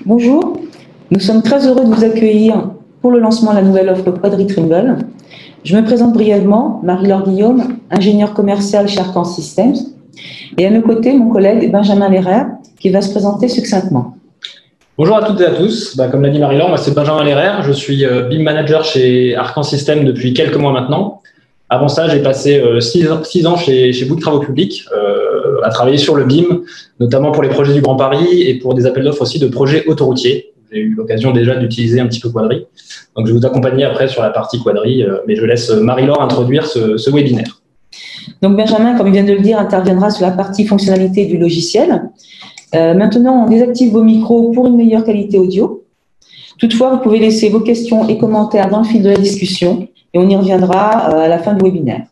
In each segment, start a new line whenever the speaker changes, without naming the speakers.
Bonjour, nous sommes très heureux de vous accueillir pour le lancement de la nouvelle offre Quadri Trimble. Je me présente brièvement, Marie-Laure Guillaume, ingénieure commerciale chez Arcan Systems, et à mes côtés, mon collègue Benjamin Lerrer, qui va se présenter succinctement.
Bonjour à toutes et à tous. Comme l'a dit Marie-Laure, moi c'est Benjamin Lerrer, je suis BIM manager chez Arcan Systems depuis quelques mois maintenant. Avant ça, j'ai passé 6 ans chez Bouygues Travaux Publics à travailler sur le BIM, notamment pour les projets du Grand Paris et pour des appels d'offres aussi de projets autoroutiers. J'ai eu l'occasion déjà d'utiliser un petit peu Quadri. Donc je vais vous accompagner après sur la partie Quadri, mais je laisse Marie-Laure introduire ce webinaire.
Donc Benjamin, comme il vient de le dire, interviendra sur la partie fonctionnalité du logiciel. Maintenant, on désactive vos micros pour une meilleure qualité audio. Toutefois, vous pouvez laisser vos questions et commentaires dans le fil de la discussion et on y reviendra à la fin du webinaire.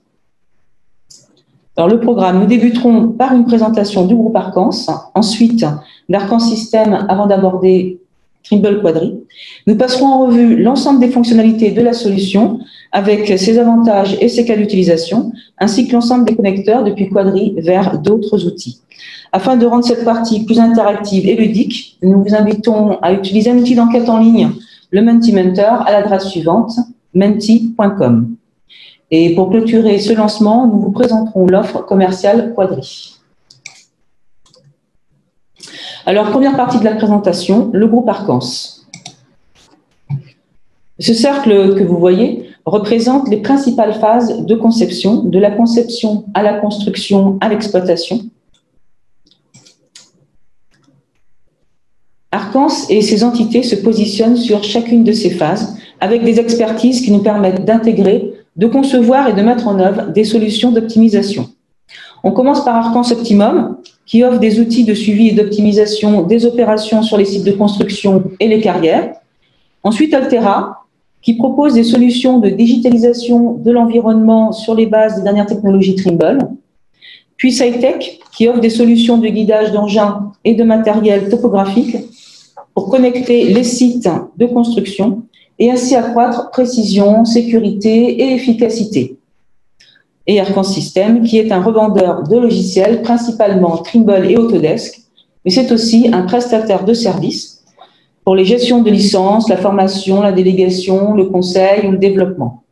Alors, le programme, nous débuterons par une présentation du groupe Arcans, ensuite d'Arcan Systems avant d'aborder Trimble Quadri. Nous passerons en revue l'ensemble des fonctionnalités de la solution avec ses avantages et ses cas d'utilisation, ainsi que l'ensemble des connecteurs depuis Quadri vers d'autres outils. Afin de rendre cette partie plus interactive et ludique, nous vous invitons à utiliser un outil d'enquête en ligne, le Mentimentor, à l'adresse suivante, menti.com. Et pour clôturer ce lancement, nous vous présenterons l'offre commerciale Quadri. Alors, première partie de la présentation, le groupe Arcans. Ce cercle que vous voyez représente les principales phases de conception, de la conception à la construction à l'exploitation. Arcans et ses entités se positionnent sur chacune de ces phases avec des expertises qui nous permettent d'intégrer, de concevoir et de mettre en œuvre des solutions d'optimisation. On commence par Arcans Optimum, qui offre des outils de suivi et d'optimisation des opérations sur les sites de construction et les carrières. Ensuite, Altera, qui propose des solutions de digitalisation de l'environnement sur les bases des dernières technologies Trimble. Puis SciTech, qui offre des solutions de guidage d'engins et de matériel topographique pour connecter les sites de construction et ainsi accroître précision, sécurité et efficacité. Et Arcan Systems, qui est un revendeur de logiciels, principalement Trimble et Autodesk, mais c'est aussi un prestataire de services pour les gestions de licences, la formation, la délégation, le conseil ou le développement.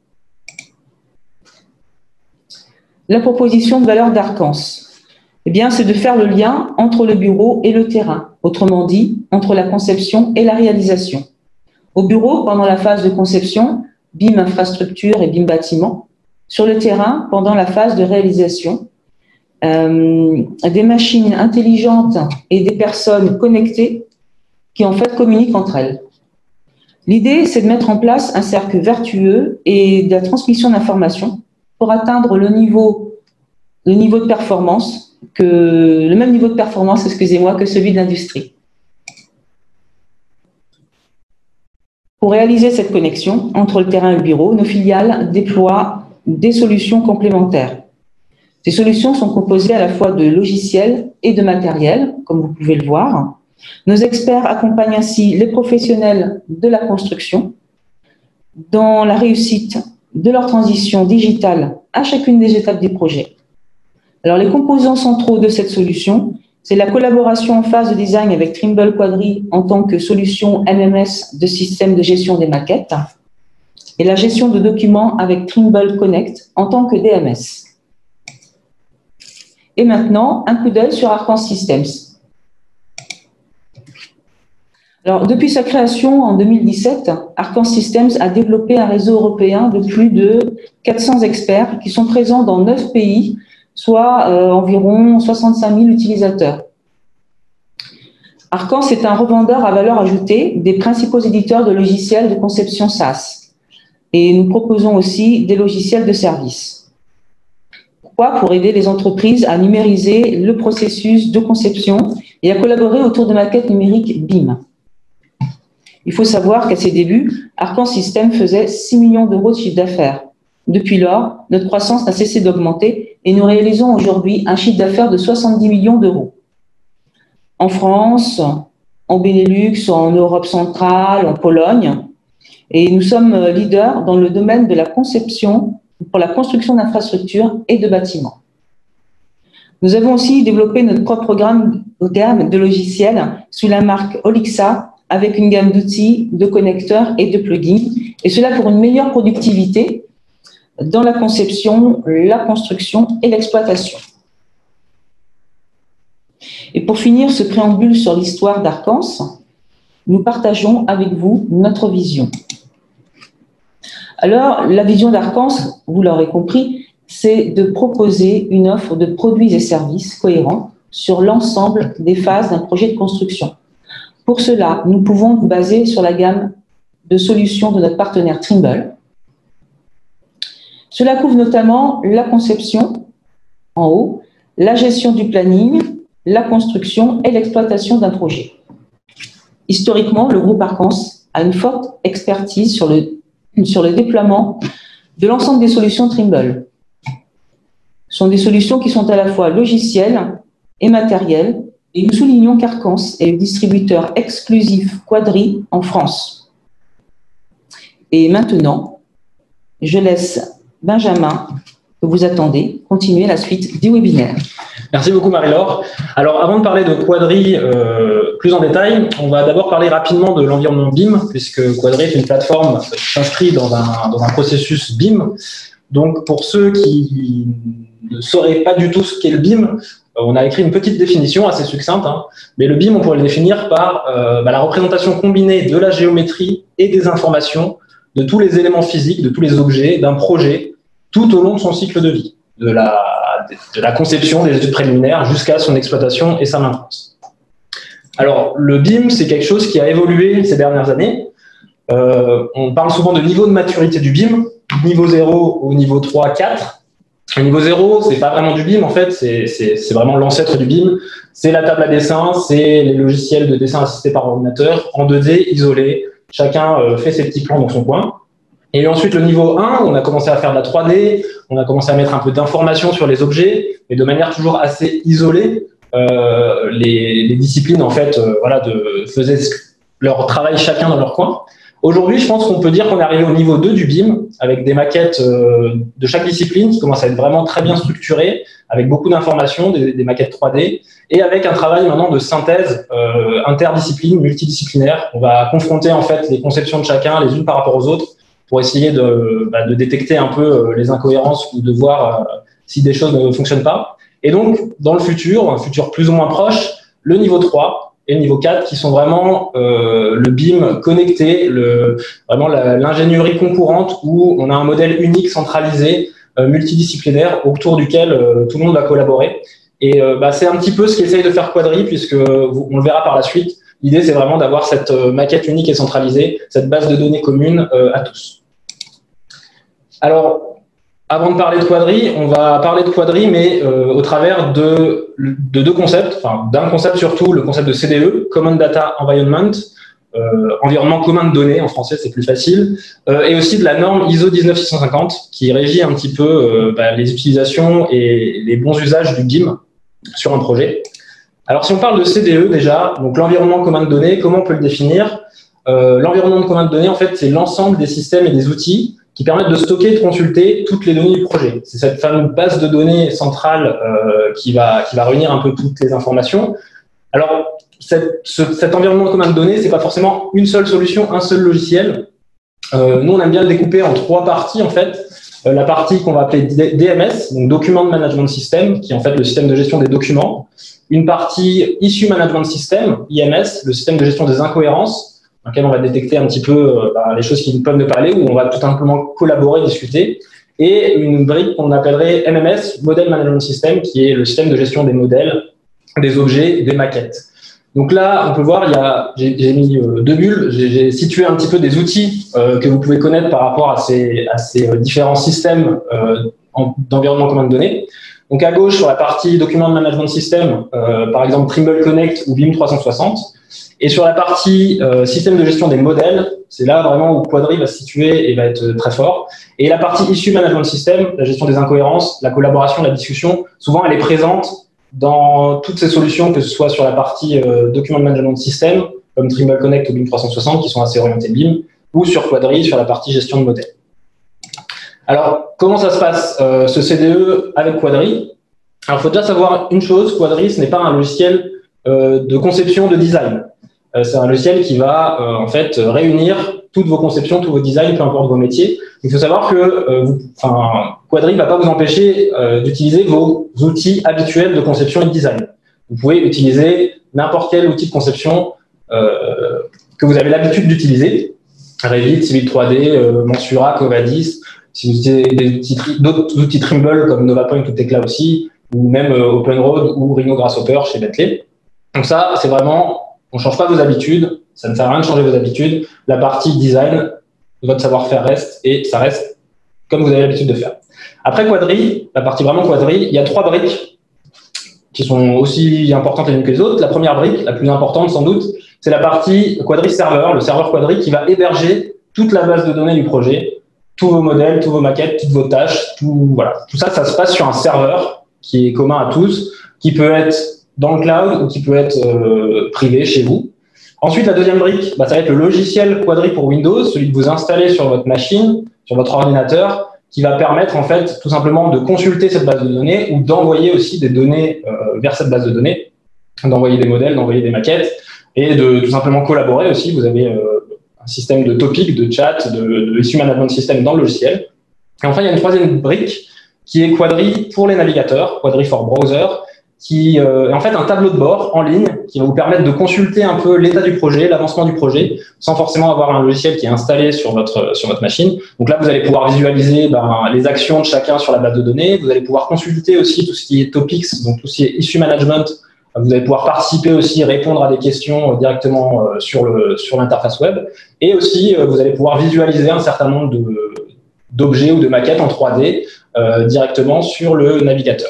La proposition de valeur d'Arcans, c'est de faire le lien entre le bureau et le terrain, autrement dit, entre la conception et la réalisation. Au bureau, pendant la phase de conception, BIM infrastructure et BIM bâtiment. Sur le terrain, pendant la phase de réalisation, des machines intelligentes et des personnes connectées qui en fait communiquent entre elles. L'idée, c'est de mettre en place un cercle vertueux et de la transmission d'informations pour atteindre le même niveau de performance que celui de l'industrie. Pour réaliser cette connexion entre le terrain et le bureau, nos filiales déploient des solutions complémentaires. Ces solutions sont composées à la fois de logiciels et de matériel, comme vous pouvez le voir. Nos experts accompagnent ainsi les professionnels de la construction dans la réussite de leur transition digitale à chacune des étapes des projets. Alors, les composants centraux de cette solution, c'est la collaboration en phase de design avec Trimble Quadri en tant que solution MMS de système de gestion des maquettes et la gestion de documents avec Trimble Connect en tant que DMS. Et maintenant, un coup d'œil sur Arcan Systems. Alors, depuis sa création en 2017, Arcan Systems a développé un réseau européen de plus de 400 experts qui sont présents dans 9 pays, soit environ 65 000 utilisateurs. Arcan, c'est un revendeur à valeur ajoutée des principaux éditeurs de logiciels de conception SaaS. Et nous proposons aussi des logiciels de service. Pourquoi? Pour aider les entreprises à numériser le processus de conception et à collaborer autour de maquettes numériques BIM. Il faut savoir qu'à ses débuts, Arcan Systems faisait 6 millions d'euros de chiffre d'affaires. Depuis lors, notre croissance n'a cessé d'augmenter et nous réalisons aujourd'hui un chiffre d'affaires de 70 millions d'euros. En France, en Benelux, en Europe centrale, en Pologne. Et nous sommes leaders dans le domaine de la conception pour la construction d'infrastructures et de bâtiments. Nous avons aussi développé notre propre gamme de logiciels sous la marque Olixa avec une gamme d'outils, de connecteurs et de plugins, et cela pour une meilleure productivité dans la conception, la construction et l'exploitation. Et pour finir ce préambule sur l'histoire d'Arcans, nous partageons avec vous notre vision. Alors, la vision d'Arcans, vous l'aurez compris, c'est de proposer une offre de produits et services cohérents sur l'ensemble des phases d'un projet de construction. Pour cela, nous pouvons nous baser sur la gamme de solutions de notre partenaire Trimble. Cela couvre notamment la conception, en haut, la gestion du planning, la construction et l'exploitation d'un projet. Historiquement, le groupe Arcans a une forte expertise sur le déploiement de l'ensemble des solutions Trimble. Ce sont des solutions qui sont à la fois logicielles et matérielles, et nous soulignons qu'Arcans est le distributeur exclusif Quadri en France. Et maintenant, je laisse Benjamin, que vous attendez, continuer la suite du webinaire.
Merci beaucoup Marie-Laure. Alors avant de parler de Quadri plus en détail, on va d'abord parler rapidement de l'environnement BIM, puisque Quadri est une plateforme qui s'inscrit dans un processus BIM. Donc pour ceux qui ne sauraient pas du tout ce qu'est le BIM, on a écrit une petite définition assez succincte, hein, mais le BIM, on pourrait le définir par la représentation combinée de la géométrie et des informations, de tous les éléments physiques, de tous les objets d'un projet, tout au long de son cycle de vie, de la conception des études préliminaires jusqu'à son exploitation et sa maintenance. Alors, le BIM, c'est quelque chose qui a évolué ces dernières années. On parle souvent de niveau de maturité du BIM, niveau 0 au niveau 3, 4. Le niveau 0, c'est pas vraiment du BIM, en fait, c'est vraiment l'ancêtre du BIM. C'est la table à dessin, c'est les logiciels de dessin assistés par ordinateur, en 2D, isolés. Chacun fait ses petits plans dans son coin. Et ensuite, le niveau 1, on a commencé à faire de la 3D, on a commencé à mettre un peu d'informations sur les objets, mais de manière toujours assez isolée. Les disciplines, en fait, faisaient leur travail chacun dans leur coin. Aujourd'hui, je pense qu'on peut dire qu'on est arrivé au niveau 2 du BIM, avec des maquettes de chaque discipline qui commencent à être vraiment très bien structurées, avec beaucoup d'informations, des maquettes 3D, et avec un travail maintenant de synthèse interdiscipline, multidisciplinaire. On va confronter en fait les conceptions de chacun les unes par rapport aux autres pour essayer de détecter un peu les incohérences ou de voir si des choses ne fonctionnent pas. Et donc, dans le futur, un futur plus ou moins proche, le niveau 3 et le niveau 4 qui sont vraiment le BIM connecté, vraiment l'ingénierie concurrente où on a un modèle unique, centralisé, multidisciplinaire autour duquel tout le monde va collaborer. Et c'est un petit peu ce qu'essaye de faire Quadri, puisque on le verra par la suite. L'idée, c'est vraiment d'avoir cette maquette unique et centralisée, cette base de données commune à tous. Alors, avant de parler de Quadri, on va parler de Quadri, mais au travers de deux concepts, enfin d'un concept surtout, le concept de CDE, Common Data Environment, environnement commun de données, en français c'est plus facile, et aussi de la norme ISO 19650 qui régit un petit peu les utilisations et les bons usages du BIM sur un projet. Alors si on parle de CDE déjà, donc l'environnement commun de données, comment on peut le définir? L'environnement commun de données, en fait, c'est l'ensemble des systèmes et des outils qui permettent de stocker et de consulter toutes les données du projet. C'est cette fameuse base de données centrale qui va réunir un peu toutes les informations. Alors, cet environnement commun de données, c'est pas forcément une seule solution, un seul logiciel. Nous, on aime bien le découper en 3 parties, en fait. La partie qu'on va appeler DMS, donc Document Management System, qui est en fait le système de gestion des documents. Une partie Issue Management System, IMS, le système de gestion des incohérences, dans lequel on va détecter un petit peu les choses qui peuvent nous parler, où on va tout simplement collaborer, discuter. Et une brique qu'on appellerait MMS, Model Management System, qui est le système de gestion des modèles, des objets, des maquettes. Donc là, on peut voir, j'ai mis 2 bulles, j'ai situé un petit peu des outils que vous pouvez connaître par rapport à ces différents systèmes d'environnement commun de données. Donc à gauche, sur la partie Document Management System, par exemple Trimble Connect ou BIM 360. Et sur la partie système de gestion des modèles, c'est là vraiment où Quadri va se situer et va être très fort. Et la partie Issue Management System, la gestion des incohérences, la collaboration, la discussion, souvent elle est présente dans toutes ces solutions, que ce soit sur la partie Document Management System, comme Trimble Connect ou BIM 360, qui sont assez orientés BIM, ou sur Quadri, sur la partie gestion de modèles. Alors, comment ça se passe, ce CDE avec Quadri? Alors, il faut déjà savoir une chose, Quadri, ce n'est pas un logiciel de conception, de design. c'est un logiciel qui va en fait réunir toutes vos conceptions, tous vos designs, peu importe vos métiers. Il faut savoir que Quadri ne va pas vous empêcher d'utiliser vos outils habituels de conception et de design. Vous pouvez utiliser n'importe quel outil de conception que vous avez l'habitude d'utiliser. Revit, Civil 3D, Mensura, Covadis. Si vous utilisez d'autres outils Trimble comme NovaPoint ou Tekla aussi, ou même OpenRoad ou Rhino Grasshopper chez Bentley. Donc ça, c'est vraiment, on ne change pas vos habitudes, ça ne sert à rien de changer vos habitudes. La partie design, votre savoir-faire reste, et ça reste comme vous avez l'habitude de faire. Après Quadri, la partie vraiment Quadri, il y a 3 briques qui sont aussi importantes les unes que les autres. La première brique, la plus importante sans doute, c'est la partie Quadri Server, le serveur Quadri qui va héberger toute la base de données du projet, tous vos modèles, tous vos maquettes, toutes vos tâches, voilà. Tout ça, ça se passe sur un serveur qui est commun à tous, qui peut être dans le cloud ou qui peut être privé chez vous. Ensuite, la deuxième brique, ça va être le logiciel Quadri pour Windows, celui que vous installez sur votre machine, sur votre ordinateur, qui va permettre en fait tout simplement de consulter cette base de données ou d'envoyer aussi des données vers cette base de données, d'envoyer des modèles, d'envoyer des maquettes et de tout simplement collaborer aussi. Vous avez un système de topic, de chat, de issue management system dans le logiciel. Et enfin, il y a une troisième brique qui est Quadri pour les navigateurs, Quadri for Browser, qui est en fait un tableau de bord en ligne qui va vous permettre de consulter un peu l'état du projet, l'avancement du projet, sans forcément avoir un logiciel qui est installé sur votre machine. Donc là, vous allez pouvoir visualiser les actions de chacun sur la base de données. Vous allez pouvoir consulter aussi tout ce qui est topics, donc tout ce qui est issue management. Vous allez pouvoir participer aussi, répondre à des questions directement sur l'interface web. Et aussi, vous allez pouvoir visualiser un certain nombre d'objets ou de maquettes en 3D directement sur le navigateur.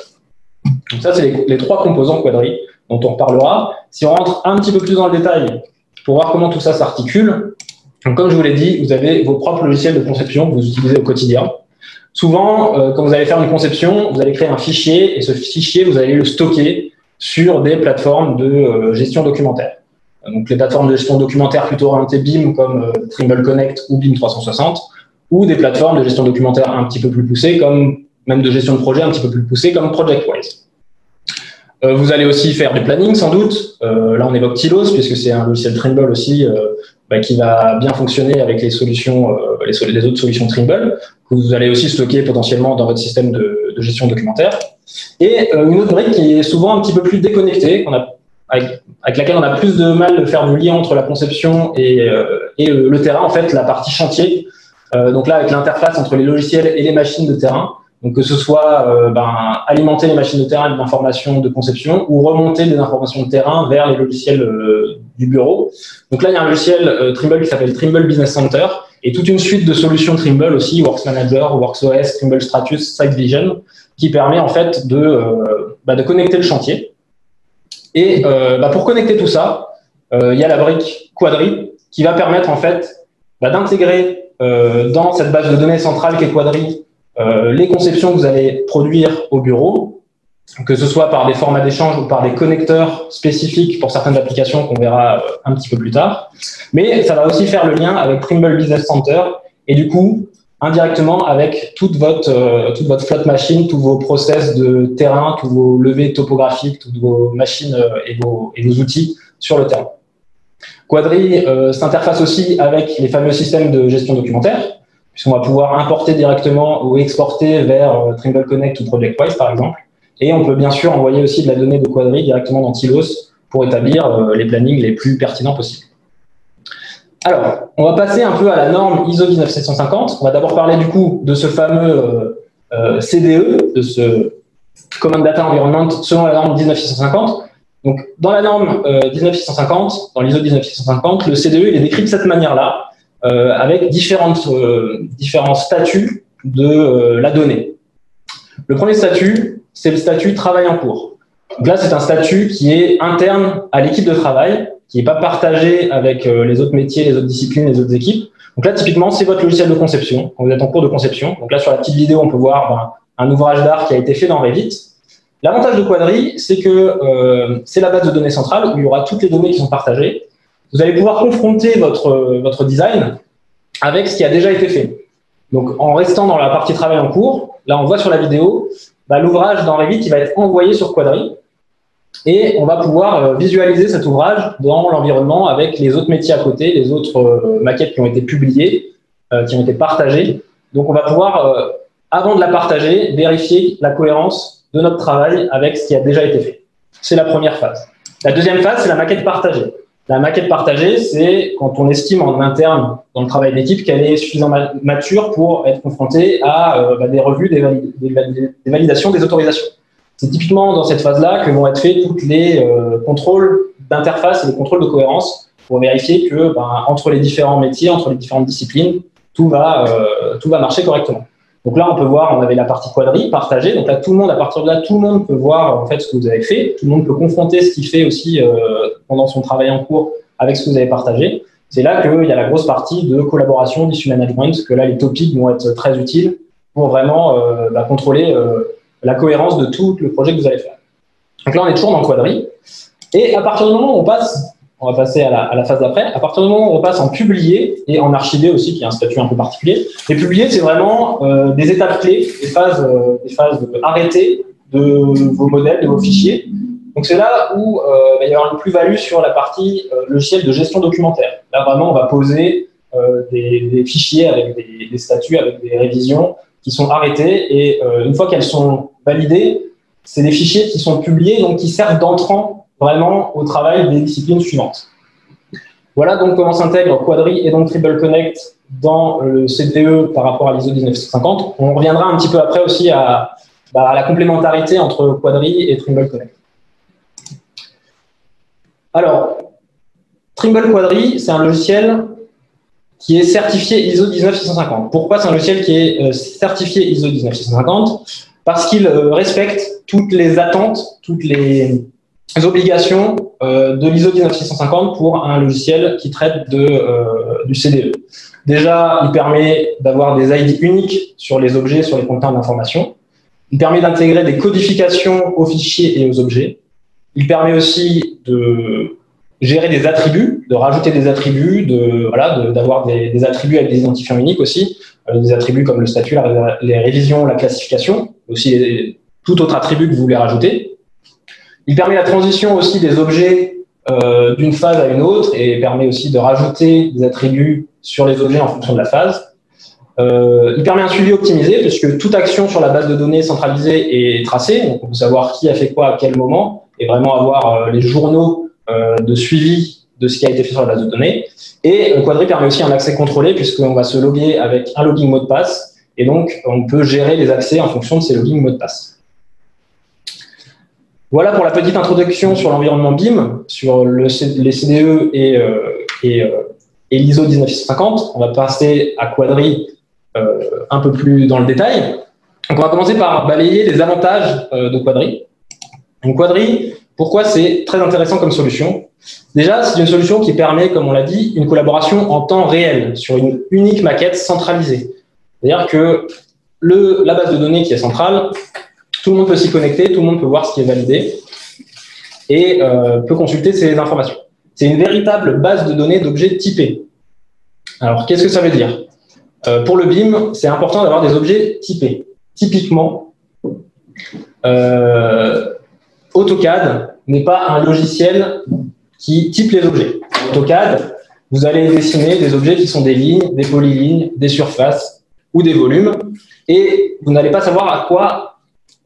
Donc ça, c'est les 3 composants Quadri dont on reparlera. Si on rentre un petit peu plus dans le détail pour voir comment tout ça s'articule, donc comme je vous l'ai dit, vous avez vos propres logiciels de conception que vous utilisez au quotidien. Souvent, quand vous allez faire une conception, vous allez créer un fichier et ce fichier, vous allez le stocker sur des plateformes de gestion documentaire. Donc les plateformes de gestion documentaire plutôt orientées BIM comme Trimble Connect ou BIM 360, ou des plateformes de gestion documentaire un petit peu plus poussées, comme même de gestion de projet un petit peu plus poussées, comme ProjectWise. Vous allez aussi faire du planning sans doute. Là, on évoque Tilos, puisque c'est un logiciel Trimble aussi qui va bien fonctionner avec les solutions, les autres solutions Trimble, que vous allez aussi stocker potentiellement dans votre système de gestion documentaire. Et une autre brique qui est souvent un petit peu plus déconnectée, avec laquelle on a plus de mal de faire du lien entre la conception et le terrain, en fait, la partie chantier. Donc là, avec l'interface entre les logiciels et les machines de terrain. Donc que ce soit alimenter les machines de terrain d'informations de conception ou remonter des informations de terrain vers les logiciels du bureau. Donc là, il y a un logiciel Trimble qui s'appelle Trimble Business Center et toute une suite de solutions Trimble aussi, Works Manager, WorksOS, Trimble Stratus, SiteVision, qui permet en fait de connecter le chantier. Et pour connecter tout ça, il y a la brique Quadri qui va permettre en fait d'intégrer dans cette base de données centrale qu'est Quadri les conceptions que vous allez produire au bureau, que ce soit par des formats d'échange ou par des connecteurs spécifiques pour certaines applications qu'on verra un petit peu plus tard. Mais ça va aussi faire le lien avec Trimble Business Center et du coup, indirectement avec toute votre flotte machine, tous vos process de terrain, tous vos levées topographiques, toutes vos machines et vos outils sur le terrain. Quadri s'interface aussi avec les fameux systèmes de gestion documentaire, puisqu'on va pouvoir importer directement ou exporter vers Trimble Connect ou ProjectWise, par exemple. Et on peut bien sûr envoyer aussi de la donnée de Quadri directement dans Tilos pour établir les plannings les plus pertinents possibles. Alors, on va passer un peu à la norme ISO 19750. On va d'abord parler du coup de ce fameux CDE, de ce Common Data Environment selon la norme 19650. Donc, dans la norme 19650, dans l'ISO 19650, le CDE il est décrit de cette manière-là, avec différents statuts de la donnée. Le premier statut, c'est le statut travail en cours. Donc là, c'est un statut qui est interne à l'équipe de travail, qui n'est pas partagé avec les autres métiers, les autres disciplines, les autres équipes. Donc là, typiquement, c'est votre logiciel de conception, quand vous êtes en cours de conception. Donc là, sur la petite vidéo, on peut voir un ouvrage d'art qui a été fait dans Revit. L'avantage de Quadri, c'est que c'est la base de données centrale où il y aura toutes les données qui sont partagées. Vous allez pouvoir confronter votre design avec ce qui a déjà été fait. Donc, en restant dans la partie travail en cours, là, on voit sur la vidéo, l'ouvrage dans Revit, il va être envoyé sur Quadri. Et on va pouvoir visualiser cet ouvrage dans l'environnement avec les autres métiers à côté, les autres maquettes qui ont été publiées, qui ont été partagées. Donc, on va pouvoir, avant de la partager, vérifier la cohérence de notre travail avec ce qui a déjà été fait. C'est la première phase. La deuxième phase, c'est la maquette partagée. La maquette partagée, c'est quand on estime en interne, dans le travail d'équipe, qu'elle est suffisamment mature pour être confrontée à des revues, des validations, des autorisations. C'est typiquement dans cette phase-là que vont être faits tous les contrôles d'interface et les contrôles de cohérence pour vérifier que, entre les différents métiers, entre les différentes disciplines, tout va marcher correctement. Donc là, on peut voir, on avait la partie quadri partagée. Donc là, tout le monde, à partir de là, tout le monde peut voir en fait ce que vous avez fait. Tout le monde peut confronter ce qu'il fait aussi pendant son travail en cours avec ce que vous avez partagé. C'est là qu'il y a la grosse partie de collaboration, d'issue management, que là, les topics vont être très utiles pour vraiment contrôler la cohérence de tout le projet que vous allez faire. Donc là, on est toujours dans le quadri. Et à partir du moment où on va passer à la phase d'après. À partir du moment où on passe en publier et en archiver aussi, qui est un statut un peu particulier. Et publier, c'est vraiment des étapes clés, des phases arrêtées de vos modèles, de vos fichiers. Donc c'est là où il va y avoir une plus-value sur la partie logiciel de gestion documentaire. Là, vraiment, on va poser des fichiers avec des statuts, avec des révisions qui sont arrêtées. Et une fois qu'elles sont validées, c'est des fichiers qui sont publiés, donc qui servent d'entrant vraiment au travail des disciplines suivantes. Voilà donc comment s'intègre Quadri et donc Trimble Connect dans le CDE par rapport à l'ISO 19650. On reviendra un petit peu après aussi à la complémentarité entre Quadri et Trimble Connect. Alors, Trimble Quadri, c'est un logiciel qui est certifié ISO 19650. Pourquoi c'est un logiciel qui est certifié ISO 19650? Parce qu'il respecte toutes les attentes, toutes les obligations de l'ISO 19650 pour un logiciel qui traite du CDE. Déjà, il permet d'avoir des ID uniques sur les objets, sur les conteneurs d'information. Il permet d'intégrer des codifications aux fichiers et aux objets. Il permet aussi de gérer des attributs, de rajouter des attributs, d'avoir des attributs avec des identifiants uniques aussi, des attributs comme le statut, les révisions, la classification, aussi tout autre attribut que vous voulez rajouter. Il permet la transition aussi des objets d'une phase à une autre et permet aussi de rajouter des attributs sur les objets en fonction de la phase. Il permet un suivi optimisé puisque toute action sur la base de données centralisée est tracée. Donc on peut savoir qui a fait quoi à quel moment et vraiment avoir les journaux de suivi de ce qui a été fait sur la base de données. Et Quadri permet aussi un accès contrôlé puisqu'on va se loguer avec un login mot de passe et donc on peut gérer les accès en fonction de ces logins mots de passe. Voilà pour la petite introduction sur l'environnement BIM, sur les CDE et l'ISO 19650. On va passer à Quadri un peu plus dans le détail. Donc on va commencer par balayer les avantages de Quadri. Donc Quadri, pourquoi c'est très intéressant comme solution? Déjà, c'est une solution qui permet, comme on l'a dit, une collaboration en temps réel sur une unique maquette centralisée. C'est-à-dire que la base de données qui est centrale, tout le monde peut s'y connecter, tout le monde peut voir ce qui est validé et peut consulter ces informations. C'est une véritable base de données d'objets typés. Alors, qu'est-ce que ça veut dire? Pour le BIM, c'est important d'avoir des objets typés. Typiquement, AutoCAD n'est pas un logiciel qui type les objets. AutoCAD, vous allez dessiner des objets qui sont des lignes, des polylignes, des surfaces ou des volumes et vous n'allez pas savoir à quoi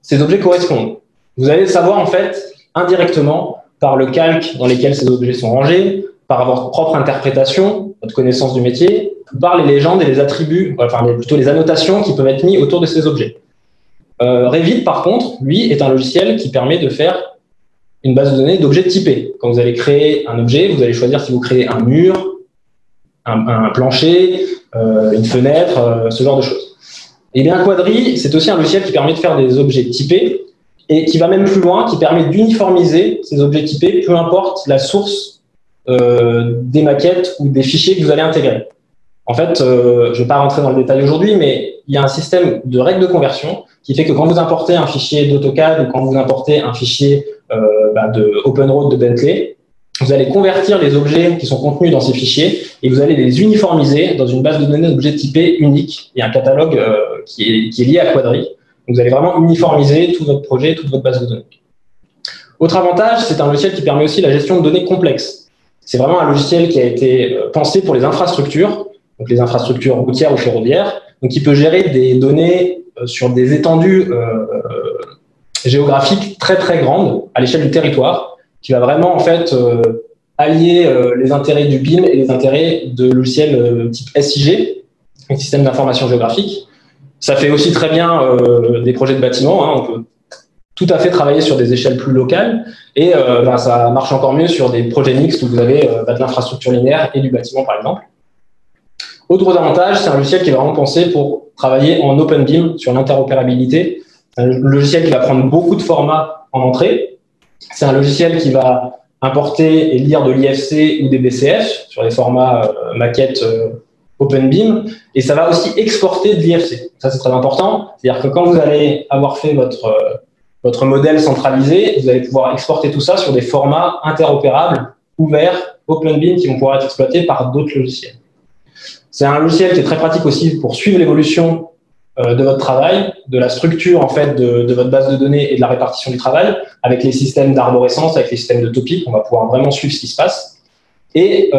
ces objets correspondent. Vous allez le savoir en fait indirectement par le calque dans lequel ces objets sont rangés, par votre propre interprétation, votre connaissance du métier, par les légendes et les attributs, enfin plutôt les annotations qui peuvent être mis autour de ces objets. Revit, par contre, lui, est un logiciel qui permet de faire une base de données d'objets typés. Quand vous allez créer un objet, vous allez choisir si vous créez un mur, un plancher, une fenêtre, ce genre de choses. Et bien Quadri, c'est aussi un logiciel qui permet de faire des objets typés et qui va même plus loin, qui permet d'uniformiser ces objets typés, peu importe la source des maquettes ou des fichiers que vous allez intégrer. En fait, je ne vais pas rentrer dans le détail aujourd'hui, mais il y a un système de règles de conversion qui fait que quand vous importez un fichier d'AutoCAD ou quand vous importez un fichier de OpenRoad de Bentley, vous allez convertir les objets qui sont contenus dans ces fichiers et vous allez les uniformiser dans une base de données d'objets typés unique. Il y a un catalogue qui est lié à Quadri. Donc vous allez vraiment uniformiser tout votre projet, toute votre base de données. Autre avantage, c'est un logiciel qui permet aussi la gestion de données complexes. C'est vraiment un logiciel qui a été pensé pour les infrastructures, donc les infrastructures routières ou ferroviaires, donc qui peut gérer des données sur des étendues géographiques très très grandes à l'échelle du territoire, qui va vraiment en fait allier les intérêts du BIM et les intérêts de logiciels type SIG, un système d'information géographique. Ça fait aussi très bien des projets de bâtiments, hein, on peut tout à fait travailler sur des échelles plus locales et ça marche encore mieux sur des projets mixtes où vous avez de l'infrastructure linéaire et du bâtiment par exemple. Autre avantage, c'est un logiciel qui est vraiment pensé pour travailler en Open BIM sur l'interopérabilité. Un logiciel qui va prendre beaucoup de formats en entrée. C'est un logiciel qui va importer et lire de l'IFC ou des BCF sur les formats maquettes Open BIM, et ça va aussi exporter de l'IFC. Ça, c'est très important. C'est-à-dire que quand vous allez avoir fait votre modèle centralisé, vous allez pouvoir exporter tout ça sur des formats interopérables, ouverts, Open BIM, qui vont pouvoir être exploités par d'autres logiciels. C'est un logiciel qui est très pratique aussi pour suivre l'évolution de votre travail, de la structure en fait de votre base de données et de la répartition du travail, avec les systèmes d'arborescence, avec les systèmes de topic, on va pouvoir vraiment suivre ce qui se passe. Et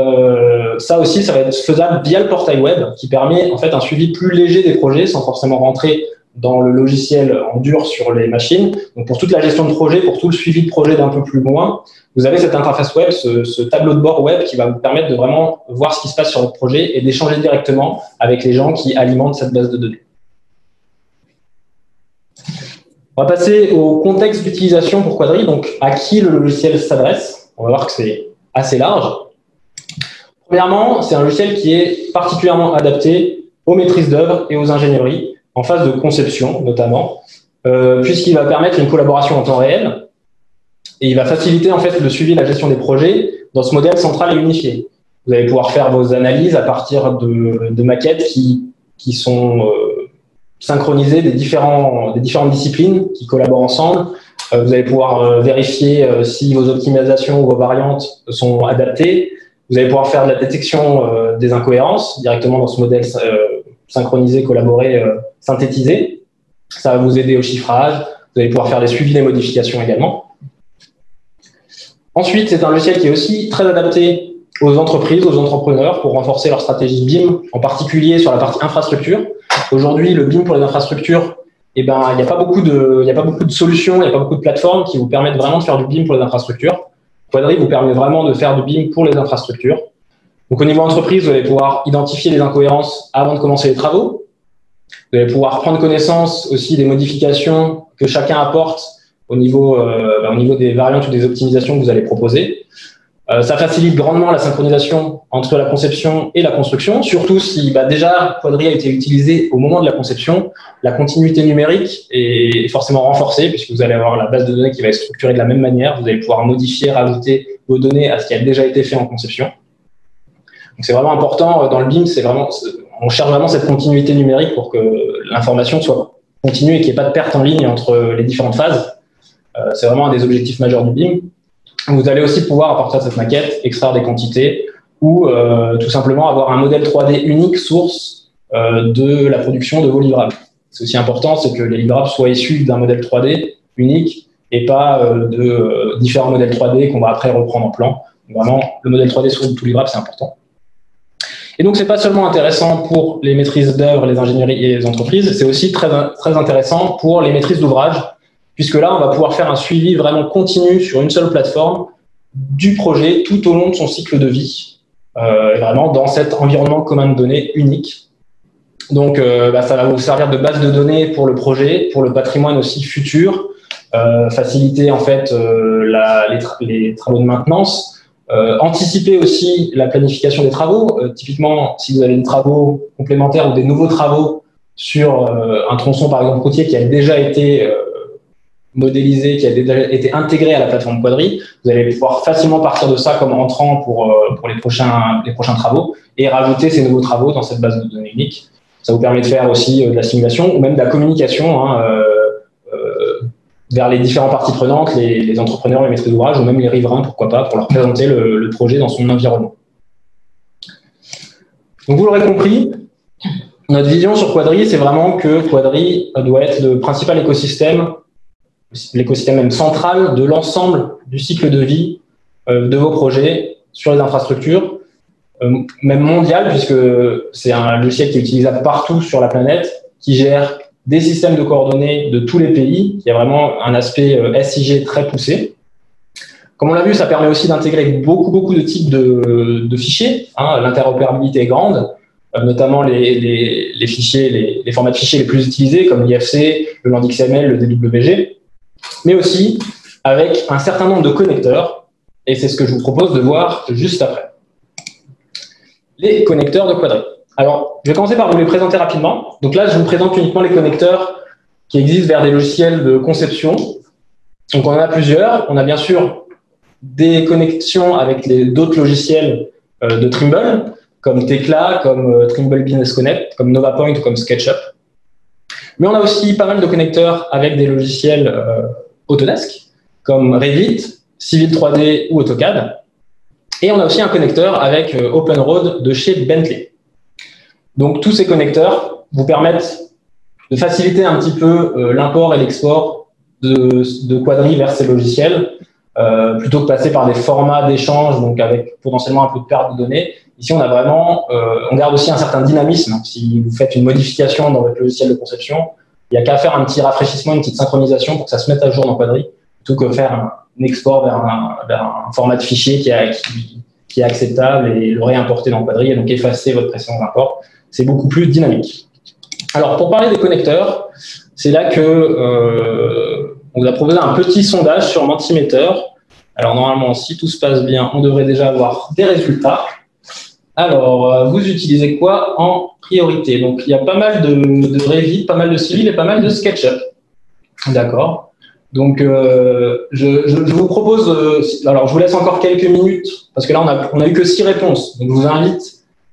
ça aussi, ça va être faisable via le portail web, qui permet en fait un suivi plus léger des projets, sans forcément rentrer dans le logiciel en dur sur les machines. Donc pour toute la gestion de projet, pour tout le suivi de projet d'un peu plus loin, vous avez cette interface web, ce tableau de bord web qui va vous permettre de vraiment voir ce qui se passe sur votre projet et d'échanger directement avec les gens qui alimentent cette base de données. On va passer au contexte d'utilisation pour Quadri, donc à qui le logiciel s'adresse. On va voir que c'est assez large. Premièrement, c'est un logiciel qui est particulièrement adapté aux maîtrises d'œuvre et aux ingénieries, en phase de conception notamment, puisqu'il va permettre une collaboration en temps réel et il va faciliter en fait le suivi et la gestion des projets dans ce modèle central et unifié. Vous allez pouvoir faire vos analyses à partir de maquettes qui sont synchronisées des différentes disciplines qui collaborent ensemble. Vous allez pouvoir vérifier si vos optimisations ou vos variantes sont adaptées. Vous allez pouvoir faire de la détection des incohérences directement dans ce modèle synchronisé, collaboré, synthétisé. Ça va vous aider au chiffrage. Vous allez pouvoir faire des suivis des modifications également. Ensuite, c'est un logiciel qui est aussi très adapté aux entreprises, aux entrepreneurs pour renforcer leur stratégie BIM, en particulier sur la partie infrastructure. Aujourd'hui, le BIM pour les infrastructures, il n'y a pas beaucoup de solutions, il n'y a pas beaucoup de plateformes qui vous permettent vraiment de faire du BIM pour les infrastructures. Quadri vous permet vraiment de faire du BIM pour les infrastructures. Donc, au niveau entreprise, vous allez pouvoir identifier les incohérences avant de commencer les travaux. Vous allez pouvoir prendre connaissance aussi des modifications que chacun apporte au niveau des variantes ou des optimisations que vous allez proposer. Ça facilite grandement la synchronisation entre la conception et la construction, surtout si déjà Quadri a été utilisé au moment de la conception. La continuité numérique est forcément renforcée puisque vous allez avoir la base de données qui va être structurée de la même manière. Vous allez pouvoir modifier, rajouter vos données à ce qui a déjà été fait en conception. Donc c'est vraiment important dans le BIM, on cherche vraiment cette continuité numérique pour que l'information soit continue et qu'il n'y ait pas de perte en ligne entre les différentes phases. C'est vraiment un des objectifs majeurs du BIM. Vous allez aussi pouvoir, à partir de cette maquette, extraire des quantités ou tout simplement avoir un modèle 3D unique source de la production de vos livrables. C'est aussi important, c'est que les livrables soient issus d'un modèle 3D unique et pas de différents modèles 3D qu'on va après reprendre en plan. Donc vraiment, le modèle 3D sur tout livrable, c'est important. Et donc, c'est pas seulement intéressant pour les maîtrises d'œuvre, les ingénieries et les entreprises, c'est aussi très, très intéressant pour les maîtrises d'ouvrage, puisque là, on va pouvoir faire un suivi vraiment continu sur une seule plateforme du projet tout au long de son cycle de vie, et vraiment dans cet environnement commun de données unique. Donc, ça va vous servir de base de données pour le projet, pour le patrimoine aussi futur, faciliter en fait les travaux de maintenance, anticiper aussi la planification des travaux. Typiquement, si vous avez des travaux complémentaires ou des nouveaux travaux sur un tronçon par exemple routier qui a déjà été modélisé, qui a déjà été intégré à la plateforme Quadri, vous allez pouvoir facilement partir de ça comme entrant pour les prochains travaux et rajouter ces nouveaux travaux dans cette base de données unique. Ça vous permet de faire aussi de la simulation ou même de la communication vers les différentes parties prenantes, les entrepreneurs, les maîtres d'ouvrage ou même les riverains, pourquoi pas, pour leur présenter le projet dans son environnement. Donc vous l'aurez compris, notre vision sur Quadri, c'est vraiment que Quadri doit être le principal écosystème l'écosystème même central de l'ensemble du cycle de vie de vos projets sur les infrastructures, même mondial, puisque c'est un logiciel qui est utilisable partout sur la planète, qui gère des systèmes de coordonnées de tous les pays, qui a vraiment un aspect SIG très poussé. Comme on l'a vu, ça permet aussi d'intégrer beaucoup de types de fichiers. Hein. L'interopérabilité est grande, notamment les fichiers, les formats de fichiers les plus utilisés, comme l'IFC, le LandXML, le DWG, mais aussi avec un certain nombre de connecteurs, et c'est ce que je vous propose de voir juste après. Les connecteurs de Quadri. Alors, je vais commencer par vous les présenter rapidement. Donc là, je vous présente uniquement les connecteurs qui existent vers des logiciels de conception. Donc on en a plusieurs. On a bien sûr des connexions avec d'autres logiciels de Trimble, comme Tekla, comme Trimble Business Connect, comme NovaPoint ou comme SketchUp. Mais on a aussi pas mal de connecteurs avec des logiciels Autodesk, comme Revit, Civil 3D ou AutoCAD. Et on a aussi un connecteur avec OpenRoad de chez Bentley. Donc tous ces connecteurs vous permettent de faciliter un petit peu l'import et l'export de Quadri vers ces logiciels, plutôt que passer par des formats d'échange, donc avec potentiellement un peu de perte de données. Ici, on a vraiment, on garde aussi un certain dynamisme. Si vous faites une modification dans votre logiciel de conception, il n'y a qu'à faire un petit rafraîchissement, une petite synchronisation pour que ça se mette à jour dans Quadri, plutôt que faire un export vers un format de fichier qui est acceptable et le réimporter dans Quadri et donc effacer votre précédent import. C'est beaucoup plus dynamique. Alors, pour parler des connecteurs, c'est là que on vous a proposé un petit sondage sur Mentimeter. Alors, normalement, si tout se passe bien, on devrait déjà avoir des résultats. Alors, vous utilisez quoi en priorité? Donc, il y a pas mal de Revit, pas mal de Civil et pas mal de SketchUp. D'accord. Donc, je vous propose, alors je vous laisse encore quelques minutes, parce que là, on a eu que 6 réponses. Donc, je vous invite,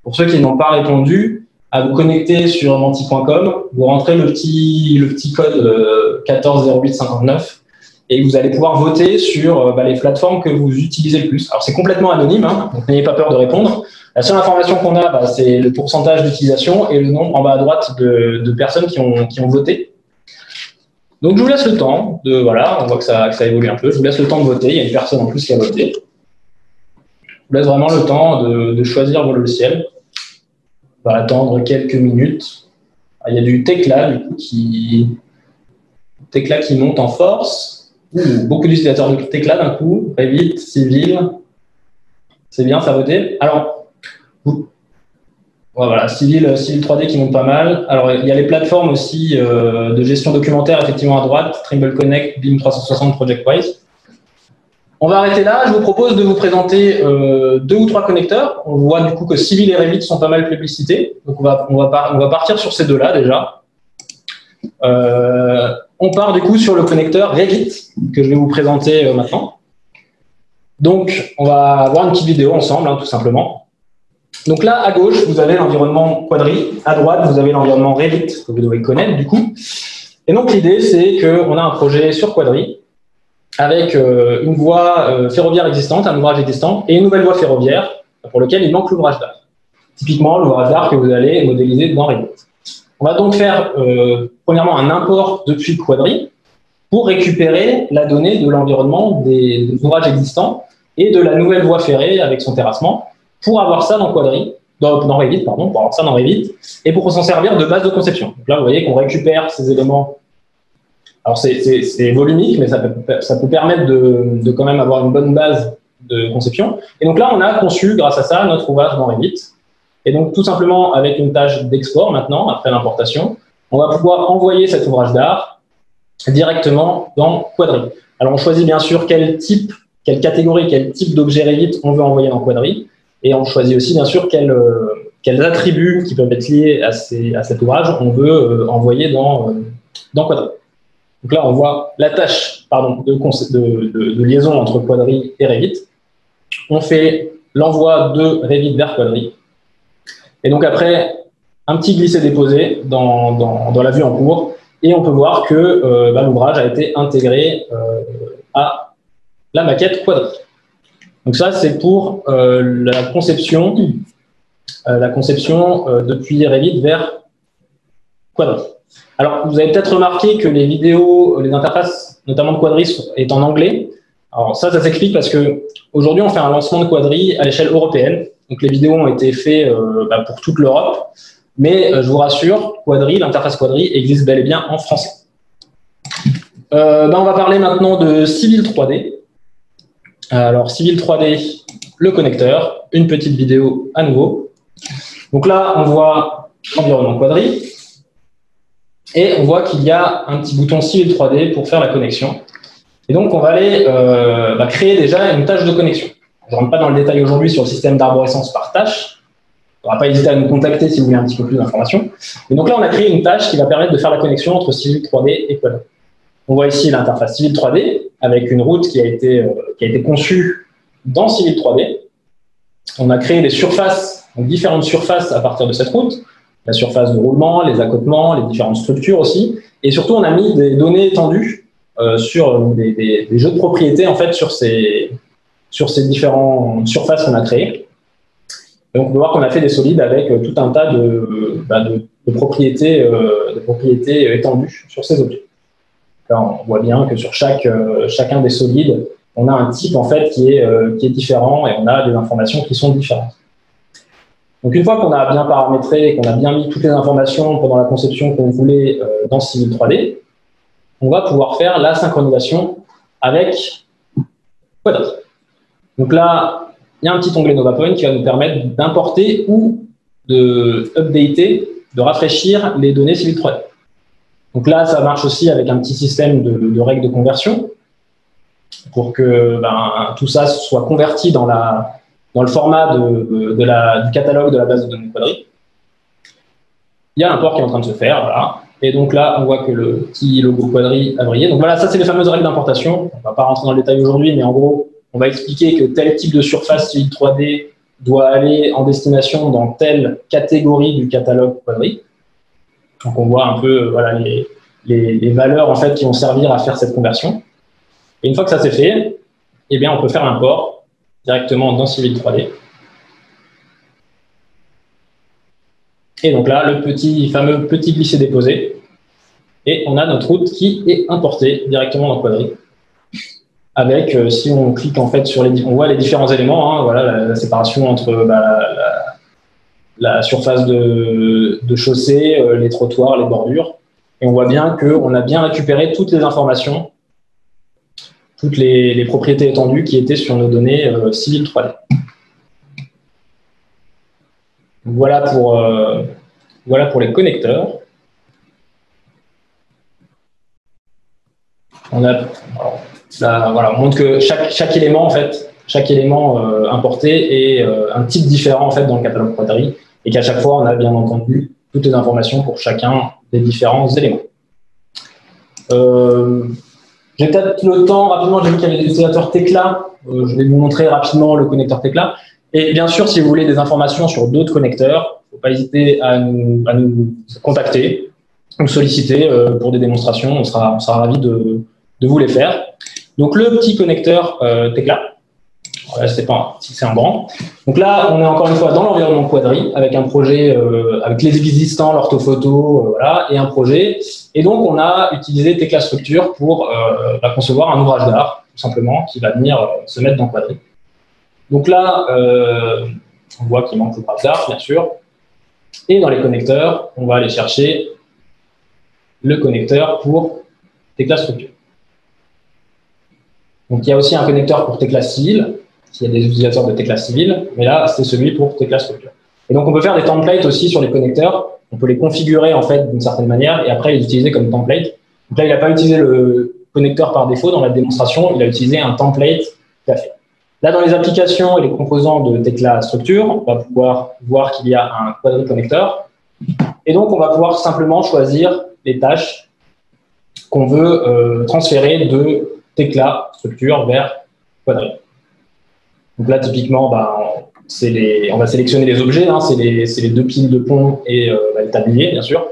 pour ceux qui n'ont pas répondu, à vous connecter sur menti.com, vous rentrez le petit code 140859 et vous allez pouvoir voter sur les plateformes que vous utilisez le plus. Alors, c'est complètement anonyme, hein, donc n'ayez pas peur de répondre. La seule information qu'on a, c'est le pourcentage d'utilisation et le nombre en bas à droite de personnes qui ont voté. Donc, je vous laisse le temps de, voilà, on voit que ça évolue un peu. Je vous laisse le temps de voter. Il y a une personne en plus qui a voté. Je vous laisse vraiment le temps de choisir vos logiciels. On va attendre quelques minutes. Il y a du Tekla, du coup, Tekla qui monte en force. Beaucoup d'utilisateurs de Tekla d'un coup. Revit, Civil. C'est bien, ça a voté. Alors, voilà, Civil 3D qui monte pas mal. Alors, il y a les plateformes aussi de gestion documentaire, effectivement, à droite. Trimble Connect, BIM 360, ProjectWise. On va arrêter là. Je vous propose de vous présenter 2 ou 3 connecteurs. On voit du coup que Civil et Revit sont pas mal publicités. Donc, on va partir sur ces 2-là déjà. On part du coup sur le connecteur Revit que je vais vous présenter maintenant. Donc, on va avoir une petite vidéo ensemble, hein, tout simplement. Donc là, à gauche, vous avez l'environnement Quadri. À droite, vous avez l'environnement Revit que vous devez connaître du coup. Et donc, l'idée, c'est qu'on a un projet sur Quadri avec une voie ferroviaire existante, un ouvrage existant, et une nouvelle voie ferroviaire pour laquelle il manque l'ouvrage d'art. Typiquement, l'ouvrage d'art que vous allez modéliser dans Revit. On va donc faire, premièrement, un import depuis Quadri pour récupérer la donnée de l'environnement des ouvrages existants et de la nouvelle voie ferrée avec son terrassement pour avoir ça dans Quadri, dans Revit, pardon, pour avoir ça dans Revit, et pour s'en servir de base de conception. Donc là, vous voyez qu'on récupère ces éléments. Alors, c'est volumique, mais ça peut permettre de quand même avoir une bonne base de conception. Et donc là, on a conçu, grâce à ça, notre ouvrage dans Revit. Et donc, tout simplement, avec une tâche d'export maintenant, après l'importation, on va pouvoir envoyer cet ouvrage d'art directement dans Quadri. Alors, on choisit bien sûr quelle catégorie, quel type d'objet Revit on veut envoyer dans Quadri. Et on choisit aussi, bien sûr, quels attributs qui peuvent être liés à cet ouvrage on veut envoyer dans Quadri. Donc là, on voit la tâche de liaison entre Quadri et Revit. On fait l'envoi de Revit vers Quadri. Et donc après, un petit glisser-déposer dans la vue en cours. Et on peut voir que l'ouvrage a été intégré à la maquette Quadri. Donc ça, c'est pour la conception depuis Revit vers Quadri. Alors, vous avez peut-être remarqué que les vidéos, les interfaces, notamment de Quadri, est en anglais. Alors ça s'explique parce que aujourd'hui, on fait un lancement de Quadri à l'échelle européenne. Donc, les vidéos ont été faites pour toute l'Europe. Mais je vous rassure, Quadri, l'interface Quadri existe bel et bien en français. On va parler maintenant de Civil 3D. Alors, Civil 3D, le connecteur, une petite vidéo à nouveau. Donc là, on voit l'environnement Quadri. Et on voit qu'il y a un petit bouton Civil 3D pour faire la connexion. Et donc, on va aller créer déjà une tâche de connexion. Je ne rentre pas dans le détail aujourd'hui sur le système d'arborescence par tâche. On ne va pas hésiter à nous contacter si vous voulez un petit peu plus d'informations. Et donc là, on a créé une tâche qui va permettre de faire la connexion entre Civil 3D et Quadri. On voit ici l'interface Civil 3D avec une route qui a été conçue dans Civil 3D. On a créé des surfaces, donc différentes surfaces à partir de cette route. La surface de roulement, les accotements, les différentes structures aussi. Et surtout, on a mis des données étendues sur des jeux de propriétés en fait, sur ces différentes surfaces qu'on a créées. Et on peut voir qu'on a fait des solides avec tout un tas de propriétés étendues sur ces objets. Là, on voit bien que sur chacun des solides, on a un type en fait, qui est différent et on a des informations qui sont différentes. Donc, une fois qu'on a bien paramétré et qu'on a bien mis toutes les informations pendant la conception qu'on voulait dans Civil 3D, on va pouvoir faire la synchronisation avec Quadri. Donc là, il y a un petit onglet NovaPoint qui va nous permettre d'importer ou de updater, de rafraîchir les données Civil 3D. Donc là, ça marche aussi avec un petit système de règles de conversion pour que tout ça soit converti dans le format du catalogue de la base de données Quadri. Il y a un port qui est en train de se faire, voilà. Et donc là, on voit que le petit logo Quadri a brillé. Donc voilà, ça c'est les fameuses règles d'importation. On ne va pas rentrer dans le détail aujourd'hui, mais en gros, on va expliquer que tel type de surface Civil 3D doit aller en destination dans telle catégorie du catalogue Quadri. Donc on voit un peu les valeurs en fait, qui vont servir à faire cette conversion. Et une fois que ça c'est fait, eh bien, on peut faire un port directement dans Civil 3D. Et donc là, le fameux petit glisser-déposer. Et on a notre route qui est importée directement dans Quadri. Avec, si on clique en fait sur on voit les différents éléments, hein, voilà, la séparation entre la surface de chaussée, les trottoirs, les bordures. Et on voit bien qu'on a bien récupéré toutes les informations, toutes les propriétés étendues qui étaient sur nos données Civil 3D. Voilà pour les connecteurs. On montre que chaque élément en fait, importé est un type différent en fait dans le catalogue Quadri et qu'à chaque fois on a bien entendu toutes les informations pour chacun des différents éléments. J'ai peut-être le temps rapidement, j'ai vu qu'il y avait des utilisateurs Tekla. Je vais vous montrer rapidement le connecteur Tekla. Et bien sûr, si vous voulez des informations sur d'autres connecteurs, il ne faut pas hésiter à nous contacter, nous solliciter pour des démonstrations. On sera ravis de vous les faire. Donc, le petit connecteur Tekla, voilà, c'est un grand. Donc là, on est encore une fois dans l'environnement Quadri avec un projet avec les existants, l'orthophoto, voilà, et un projet. Et donc, on a utilisé Tekla Structure pour concevoir un ouvrage d'art, tout simplement, qui va venir se mettre dans Quadri. Donc là, on voit qu'il manque l'ouvrage d'art, bien sûr. Et dans les connecteurs, on va aller chercher le connecteur pour Tekla Structure. Donc, il y a aussi un connecteur pour Tekla Civil, s'il y a des utilisateurs de Tekla Civil, mais là, c'est celui pour Tekla Structure. Et donc, on peut faire des templates aussi sur les connecteurs. On peut les configurer, en fait, d'une certaine manière, et après les utiliser comme template. Donc là, il n'a pas utilisé le connecteur par défaut dans la démonstration, il a utilisé un template qu'il a fait. Là, dans les applications et les composants de Tekla Structure, on va pouvoir voir qu'il y a un Quadri connecteur. Et donc, on va pouvoir simplement choisir les tâches qu'on veut transférer de Tekla Structure vers Quadri. Donc là, typiquement, on va sélectionner les objets, hein, c'est les deux piles de pont et le tablier, bien sûr.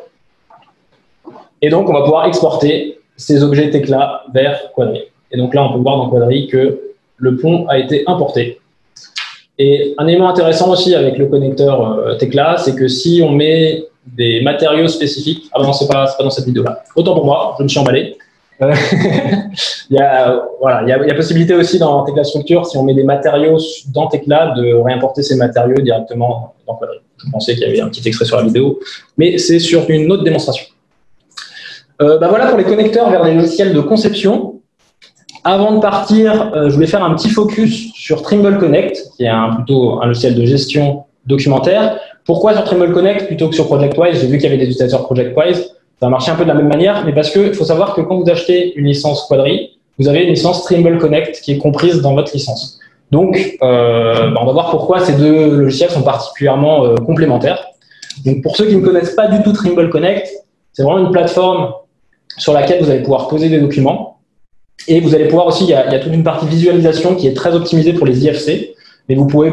Et donc, on va pouvoir exporter ces objets Tekla vers Quadri. Et donc là, on peut voir dans Quadri que le pont a été importé. Et un élément intéressant aussi avec le connecteur Tekla, c'est que si on met des matériaux spécifiques. Ah non, c'est pas dans cette vidéo-là. Autant pour moi, je me suis emballé. Il y a possibilité aussi dans Tekla Structure, si on met des matériaux dans Tekla, de réimporter ces matériaux directement dans Quadry. Je pensais qu'il y avait un petit extrait sur la vidéo, mais c'est sur une autre démonstration. Voilà pour les connecteurs vers les logiciels de conception. Avant de partir, je voulais faire un petit focus sur Trimble Connect, qui est plutôt un logiciel de gestion documentaire. Pourquoi sur Trimble Connect plutôt que sur ProjectWise? J'ai vu qu'il y avait des utilisateurs ProjectWise. Ça a marché un peu de la même manière, mais parce qu'il faut savoir que quand vous achetez une licence Quadry, vous avez une licence Trimble Connect qui est comprise dans votre licence. Donc, on va voir pourquoi ces deux logiciels sont particulièrement complémentaires. Donc, pour ceux qui ne connaissent pas du tout Trimble Connect, c'est vraiment une plateforme sur laquelle vous allez pouvoir poser des documents. Et vous allez pouvoir aussi, il y a toute une partie visualisation qui est très optimisée pour les IFC, mais vous pouvez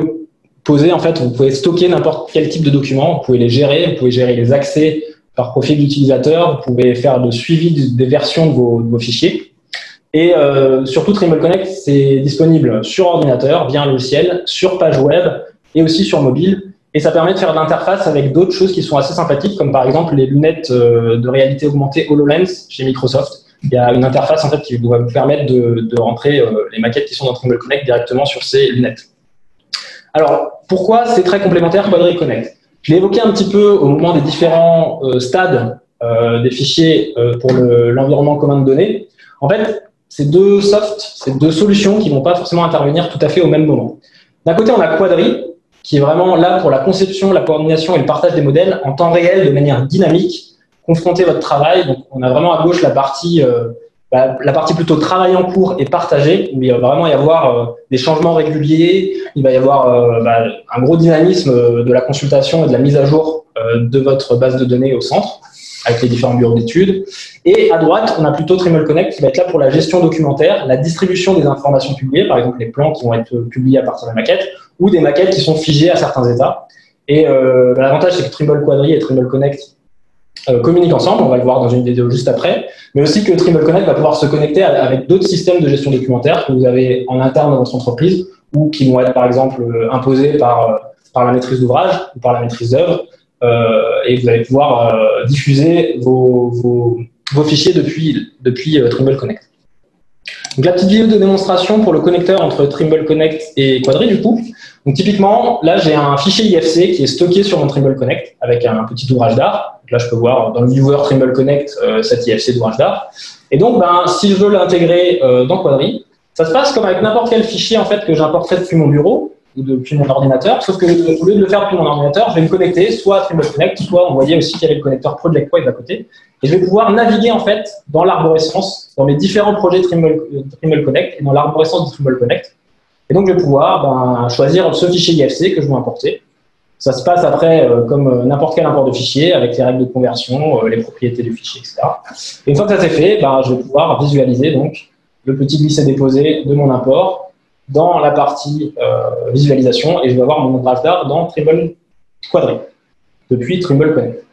poser, en fait, vous pouvez stocker n'importe quel type de document, vous pouvez les gérer, vous pouvez gérer les accès par profil d'utilisateur, vous pouvez faire le suivi des versions de vos fichiers. Et surtout, Trimble Connect, c'est disponible sur ordinateur, via un logiciel, sur page web et aussi sur mobile. Et ça permet de faire de l'interface avec d'autres choses qui sont assez sympathiques, comme par exemple les lunettes de réalité augmentée HoloLens chez Microsoft. Il y a une interface en fait, qui doit vous permettre de rentrer les maquettes qui sont dans Trimble Connect directement sur ces lunettes. Alors, pourquoi c'est très complémentaire Quadry Connect? Je l'ai évoqué un petit peu au moment des différents stades des fichiers pour l'environnement commun de données. En fait, ces deux softs, ces deux solutions qui ne vont pas forcément intervenir tout à fait au même moment. D'un côté, on a Quadry, qui est vraiment là pour la conception, la coordination et le partage des modèles en temps réel, de manière dynamique, confronter votre travail. Donc, on a vraiment à gauche la partie plutôt travail en cours et partagé, où il va vraiment y avoir des changements réguliers, il va y avoir un gros dynamisme de la consultation et de la mise à jour de votre base de données au centre, avec les différents bureaux d'études. Et à droite, on a plutôt Trimble Connect qui va être là pour la gestion documentaire, la distribution des informations publiées, par exemple les plans qui vont être publiés à partir de la maquette, ou des maquettes qui sont figées à certains états. Et l'avantage, c'est que Trimble Quadry et Trimble Connect communiquent ensemble, on va le voir dans une vidéo juste après, mais aussi que Trimble Connect va pouvoir se connecter avec d'autres systèmes de gestion documentaire que vous avez en interne dans votre entreprise, ou qui vont être par exemple imposés par la maîtrise d'ouvrage ou par la maîtrise d'œuvre, et vous allez pouvoir diffuser vos fichiers depuis Trimble Connect. Donc la petite vidéo de démonstration pour le connecteur entre Trimble Connect et Quadry du coup. Donc typiquement, là j'ai un fichier IFC qui est stocké sur mon Trimble Connect avec un petit ouvrage d'art. Là je peux voir dans le viewer Trimble Connect cet IFC d'ouvrage d'art. Et donc si je veux l'intégrer dans Quadry, ça se passe comme avec n'importe quel fichier en fait que j'importerai depuis mon bureau ou depuis mon ordinateur, sauf que au lieu de le faire depuis mon ordinateur, je vais me connecter soit à Trimble Connect, soit on voyait aussi qu'il y avait le connecteur ProjectWise à côté. Et je vais pouvoir naviguer en fait dans l'arborescence, dans mes différents projets Trimble Connect et dans l'arborescence de Trimble Connect. Et donc je vais pouvoir choisir ce fichier IFC que je veux importer. Ça se passe après comme n'importe quel import de fichier avec les règles de conversion, les propriétés du fichier, etc. Et une fois que ça c'est fait, je vais pouvoir visualiser donc le petit glisser-déposer de mon import dans la partie visualisation et je vais avoir mon ouvrage d'art dans Trimble Quadry depuis Trimble Connect.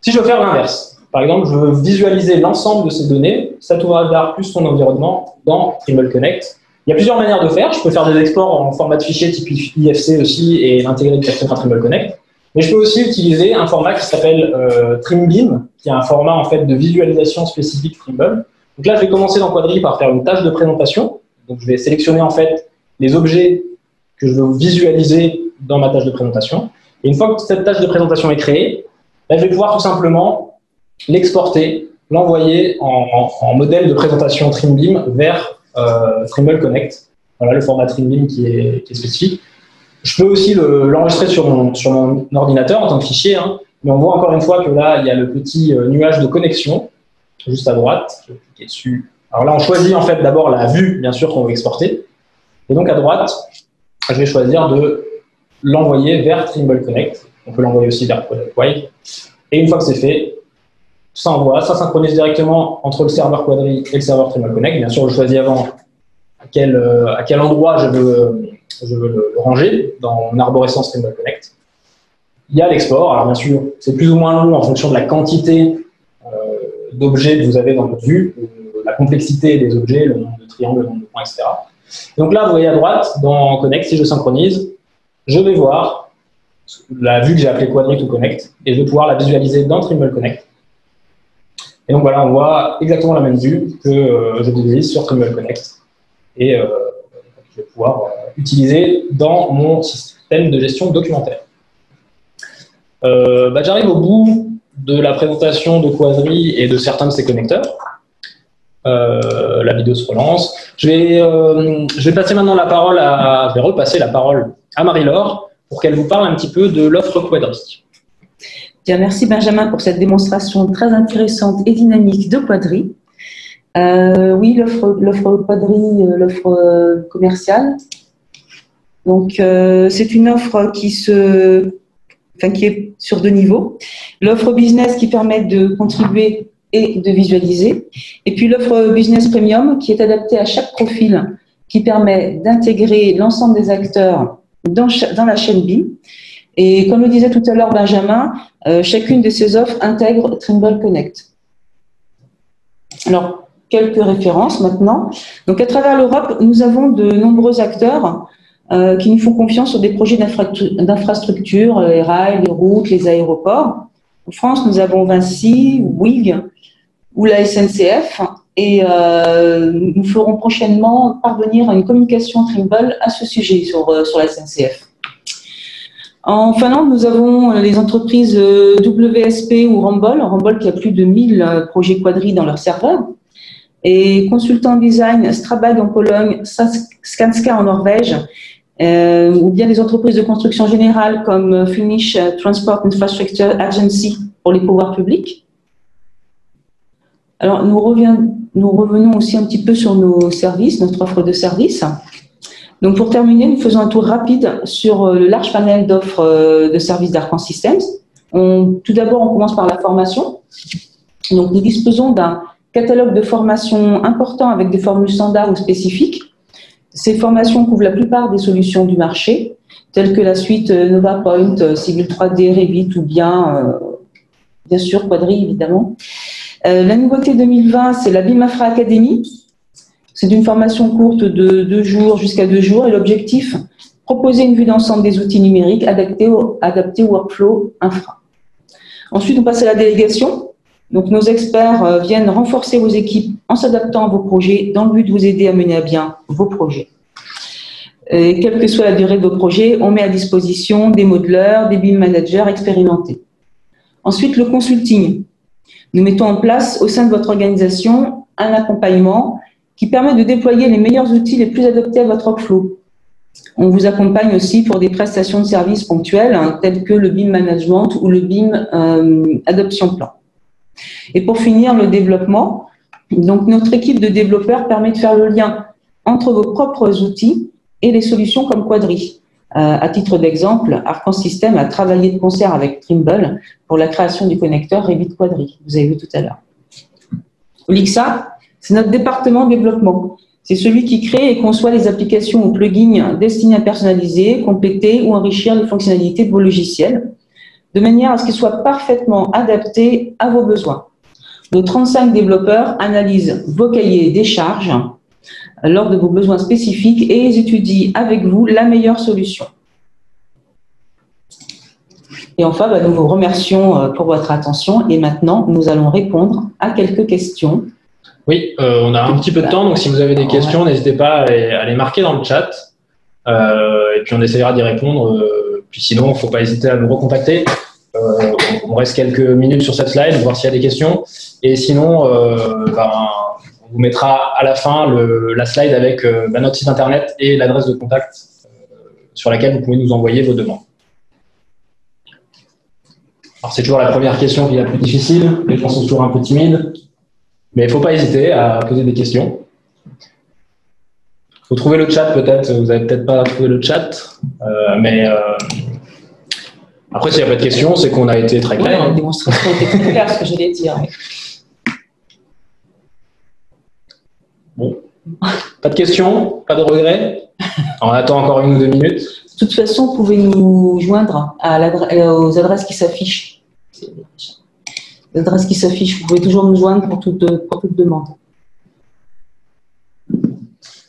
Si je veux faire l'inverse, par exemple, je veux visualiser l'ensemble de ces données, cet ouvrage d'art plus son environnement dans Trimble Connect. Il y a plusieurs manières de faire. Je peux faire des exports en format de fichier type IFC aussi et l'intégrer directement à Trimble Connect. Mais je peux aussi utiliser un format qui s'appelle TrimBeam, qui est un format en fait de visualisation spécifique Trimble. Donc là, je vais commencer dans Quadry par faire une tâche de présentation. Donc je vais sélectionner en fait les objets que je veux visualiser dans ma tâche de présentation. Et une fois que cette tâche de présentation est créée, là, je vais pouvoir tout simplement l'exporter, l'envoyer en modèle de présentation TrimBeam vers Trimble Connect. Voilà le format TrimBeam qui est spécifique. Je peux aussi l'enregistrer sur mon ordinateur en tant que fichier, mais on voit encore une fois que là, il y a le petit nuage de connexion juste à droite. Je vais cliquer dessus. Alors là, on choisit en fait d'abord la vue, bien sûr, qu'on veut exporter. Et donc à droite, je vais choisir de l'envoyer vers Trimble Connect. On peut l'envoyer aussi vers ProjectWise. Et une fois que c'est fait, ça envoie, ça synchronise directement entre le serveur Quadry et le serveur Trimble Connect. Bien sûr, je choisis avant à quel endroit je veux le ranger dans mon arborescence Trimble Connect. Il y a l'export. Alors bien sûr, c'est plus ou moins long en fonction de la quantité d'objets que vous avez dans votre vue, la complexité des objets, le nombre de triangles, le nombre de points, etc. Donc là, vous voyez à droite, dans Connect, si je synchronise, je vais voir la vue que j'ai appelée Quadri to Connect, et je vais pouvoir la visualiser dans Trimble Connect. Et donc voilà, on voit exactement la même vue que je visualise sur Trimble Connect, et je vais pouvoir utiliser dans mon système de gestion documentaire. J'arrive au bout de la présentation de Quadri et de certains de ses connecteurs. La vidéo se relance. Je vais passer maintenant la parole je vais repasser la parole à Marie-Laure pour qu'elle vous parle un petit peu de l'offre Quadri.
Bien, merci Benjamin pour cette démonstration très intéressante et dynamique de Quadri. Oui, l'offre Quadri, l'offre commerciale. Donc, c'est une offre qui est sur 2 niveaux. L'offre business qui permet de contribuer et de visualiser. Et puis l'offre Business Premium qui est adaptée à chaque profil, qui permet d'intégrer l'ensemble des acteurs dans la chaîne BIM. Et comme le disait tout à l'heure Benjamin, chacune de ces offres intègre Trimble Connect. Alors, quelques références maintenant. Donc, à travers l'Europe, nous avons de nombreux acteurs qui nous font confiance sur des projets d'infrastructure, les rails, les routes, les aéroports. En France, nous avons Vinci, Bouygues ou la SNCF, et nous ferons prochainement parvenir une communication Trimble à ce sujet sur la SNCF. En Finlande, nous avons les entreprises WSP ou Ramboll qui a plus de 1000 projets Quadri dans leur serveur, et Consultant Design, Strabag en Pologne, Skanska en Norvège, ou bien des entreprises de construction générale comme Finnish Transport Infrastructure Agency pour les pouvoirs publics. Alors, nous revenons aussi un petit peu sur nos services, notre offre de services. Donc, pour terminer, nous faisons un tour rapide sur le large panel d'offres de services d'Arcan Systems. Tout d'abord, on commence par la formation. Donc, nous disposons d'un catalogue de formation important avec des formules standards ou spécifiques. Ces formations couvrent la plupart des solutions du marché, telles que la suite NovaPoint, Civil 3D, Revit ou bien sûr Quadri, évidemment. La nouveauté 2020, c'est la BIM Infra Academy. C'est une formation courte de 2 jours jusqu'à 2 jours et l'objectif, proposer une vue d'ensemble des outils numériques adaptés au workflow infra. Ensuite, on passe à la délégation. Donc, nos experts viennent renforcer vos équipes en s'adaptant à vos projets dans le but de vous aider à mener à bien vos projets. Et quelle que soit la durée de vos projets, on met à disposition des modeleurs, des BIM managers expérimentés. Ensuite, le consulting. Nous mettons en place au sein de votre organisation un accompagnement qui permet de déployer les meilleurs outils les plus adaptés à votre workflow. On vous accompagne aussi pour des prestations de services ponctuelles, telles que le BIM Management ou le BIM Adoption Plan. Et pour finir, le développement. Donc, notre équipe de développeurs permet de faire le lien entre vos propres outils et les solutions comme Quadri. À titre d'exemple, Arcan Systems a travaillé de concert avec Trimble pour la création du connecteur Revit Quadri, vous avez vu tout à l'heure. Lixa, c'est notre département développement. C'est celui qui crée et conçoit les applications ou plugins destinés à personnaliser, compléter ou enrichir les fonctionnalités de vos logiciels, de manière à ce qu'ils soient parfaitement adaptés à vos besoins. Nos 35 développeurs analysent vos cahiers des charges lors de vos besoins spécifiques et ils étudient avec vous la meilleure solution. Et enfin, nous vous remercions pour votre attention et maintenant, nous allons répondre à quelques questions.
Oui, on a un petit peu de temps, donc si vous avez des questions, n'hésitez pas à les marquer dans le chat et puis on essaiera d'y répondre. Puis sinon, il ne faut pas hésiter à nous recontacter. On reste quelques minutes sur cette slide, voir s'il y a des questions. Et sinon, on vous mettra à la fin la slide avec notre site internet et l'adresse de contact sur laquelle vous pouvez nous envoyer vos demandes. Alors, c'est toujours la première question qui est la plus difficile. Les gens sont toujours un peu timides. Mais il ne faut pas hésiter à poser des questions. Il faut trouver le chat peut-être. Vous n'avez peut-être pas trouvé le chat. Après, s'il n'y a pas de questions, c'est qu'on a été très clair.
Oui, la démonstration était très claire, ce que j'allais dire.
Bon. Pas de questions, pas de regrets. On attend encore 1 ou 2 minutes.
De toute façon, vous pouvez nous joindre aux adresses qui s'affichent. Les adresses qui s'affichent, vous pouvez toujours nous joindre pour toute demande.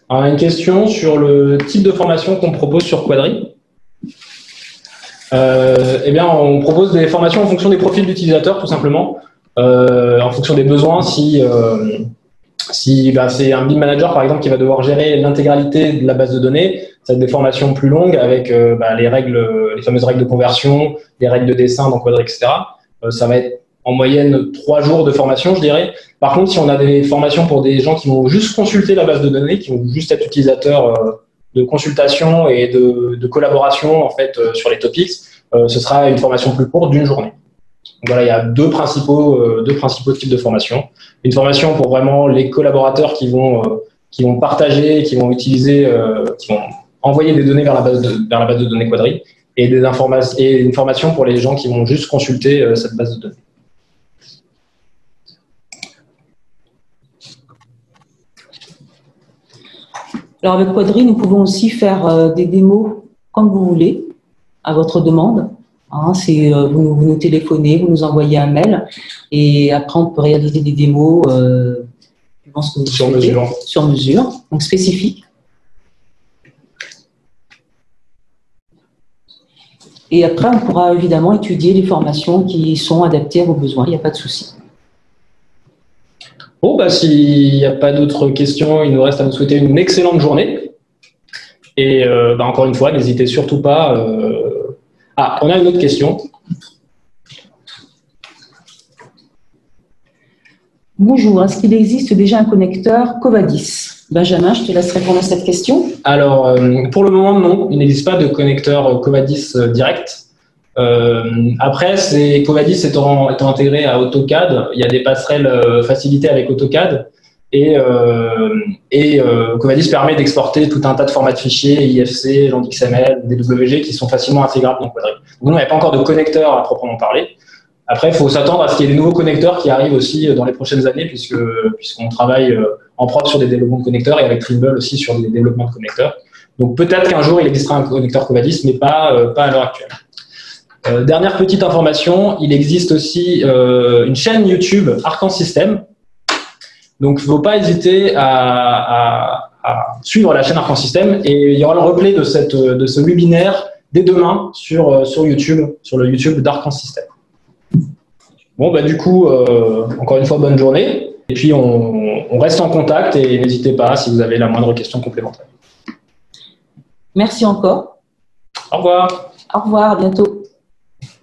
Alors, on a une question sur le type de formation qu'on propose sur Quadri. Eh bien, on propose des formations en fonction des profils d'utilisateurs, tout simplement, en fonction des besoins. Si c'est un BIM manager, par exemple, qui va devoir gérer l'intégralité de la base de données, ça va être des formations plus longues avec les fameuses règles de conversion, les règles de dessin dans Quadri, etc. Ça va être en moyenne 3 jours de formation, je dirais. Par contre, si on a des formations pour des gens qui vont juste consulter la base de données, qui vont juste être utilisateurs de consultation et de collaboration en fait sur les topics, ce sera une formation plus courte d'une journée. Donc voilà, il y a deux principaux types de formation. Une formation pour vraiment les collaborateurs qui vont partager, qui vont utiliser, qui vont envoyer des données vers la base de données Quadri, et une formation pour les gens qui vont juste consulter cette base de données.
Alors avec Quadri, nous pouvons aussi faire des démos quand vous voulez, à votre demande. Hein, vous nous téléphonez, vous nous envoyez un mail, et après on peut réaliser des démos sur mesure, donc spécifiques. Et après, on pourra évidemment étudier les formations qui sont adaptées à vos besoins, il n'y a pas de souci.
Bon, s'il n'y a pas d'autres questions, il nous reste à vous souhaiter une excellente journée. Et encore une fois, n'hésitez surtout pas. On a une autre question.
Bonjour, est-ce qu'il existe déjà un connecteur Covadis? Benjamin, je te laisse répondre à cette question.
Alors, pour le moment, non, il n'existe pas de connecteur Covadis direct. Après, Covadis étant intégré à AutoCAD, il y a des passerelles facilitées avec AutoCAD et Covadis permet d'exporter tout un tas de formats de fichiers, IFC, LandXML, DWG qui sont facilement intégrables dans Quadri. Donc, il n'y a pas encore de connecteur à proprement parler. Après, il faut s'attendre à ce qu'il y ait des nouveaux connecteurs qui arrivent aussi dans les prochaines années puisqu'on travaille en prod sur des développements de connecteurs et avec Trimble aussi sur des développements de connecteurs. Donc, peut-être qu'un jour, il existera un connecteur Covadis, mais pas à l'heure actuelle. Dernière petite information, il existe aussi une chaîne YouTube Arcan System. Donc, il ne faut pas hésiter à suivre la chaîne Arcan System et il y aura le replay de ce webinaire dès demain sur YouTube, sur le YouTube d'Arcan System. Bon, du coup, encore une fois, bonne journée. Et puis, on reste en contact et n'hésitez pas si vous avez la moindre question complémentaire.
Merci encore.
Au revoir.
Au revoir, à bientôt.